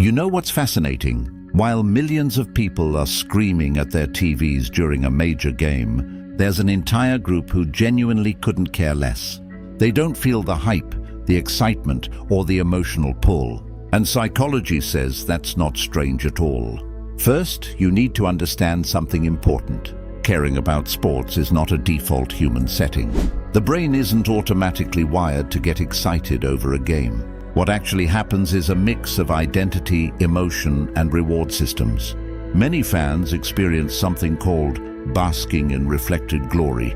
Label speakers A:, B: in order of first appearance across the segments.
A: You know what's fascinating? While millions of people are screaming at their TVs during a major game, there's an entire group who genuinely couldn't care less. They don't feel the hype, the excitement, or the emotional pull. And psychology says that's not strange at all. First, you need to understand something important. Caring about sports is not a default human setting. The brain isn't automatically wired to get excited over a game. What actually happens is a mix of identity, emotion, and reward systems. Many fans experience something called basking in reflected glory,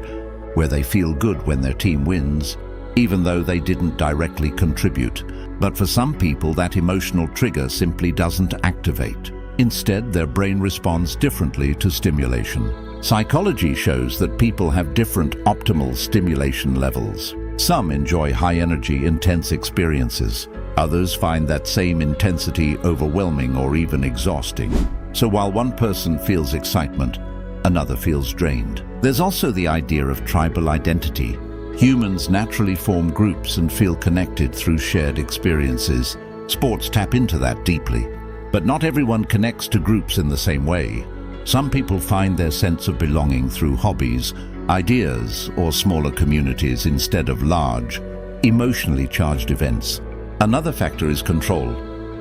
A: where they feel good when their team wins, even though they didn't directly contribute. But for some people, that emotional trigger simply doesn't activate. Instead, their brain responds differently to stimulation. Psychology shows that people have different optimal stimulation levels. Some enjoy high-energy, intense experiences. Others find that same intensity overwhelming or even exhausting. So while one person feels excitement, another feels drained. There's also the idea of tribal identity. Humans naturally form groups and feel connected through shared experiences. Sports tap into that deeply. But not everyone connects to groups in the same way. Some people find their sense of belonging through hobbies, ideas, or smaller communities instead of large, emotionally charged events. Another factor is control.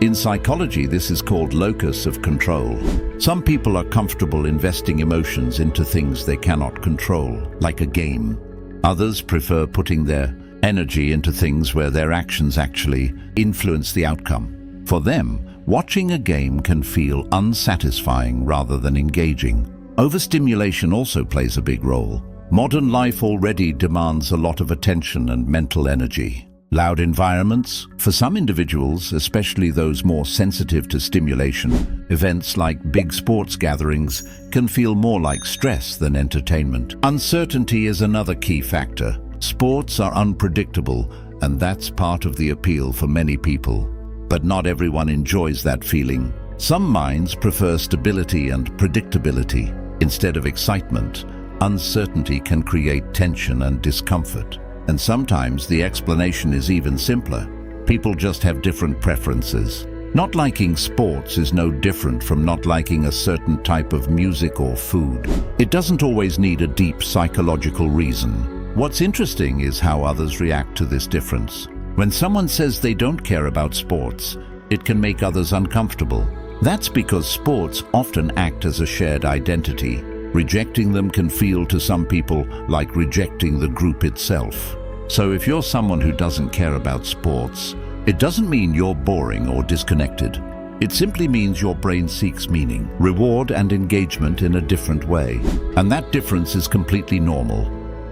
A: In psychology, this is called locus of control. Some people are comfortable investing emotions into things they cannot control, like a game. Others prefer putting their energy into things where their actions actually influence the outcome. For them, watching a game can feel unsatisfying rather than engaging. Overstimulation also plays a big role. Modern life already demands a lot of attention and mental energy. Loud environments, for some individuals, especially those more sensitive to stimulation, events like big sports gatherings can feel more like stress than entertainment. Uncertainty is another key factor. Sports are unpredictable, and that's part of the appeal for many people. But not everyone enjoys that feeling. Some minds prefer stability and predictability. Instead of excitement, uncertainty can create tension and discomfort. And sometimes the explanation is even simpler. People just have different preferences. Not liking sports is no different from not liking a certain type of music or food. It doesn't always need a deep psychological reason. What's interesting is how others react to this difference. When someone says they don't care about sports, it can make others uncomfortable. That's because sports often act as a shared identity. Rejecting them can feel to some people like rejecting the group itself. So if you're someone who doesn't care about sports, it doesn't mean you're boring or disconnected. It simply means your brain seeks meaning, reward, and engagement in a different way. And that difference is completely normal.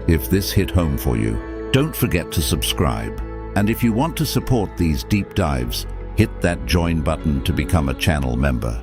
A: If this hit home for you, don't forget to subscribe. And if you want to support these deep dives, hit that join button to become a channel member.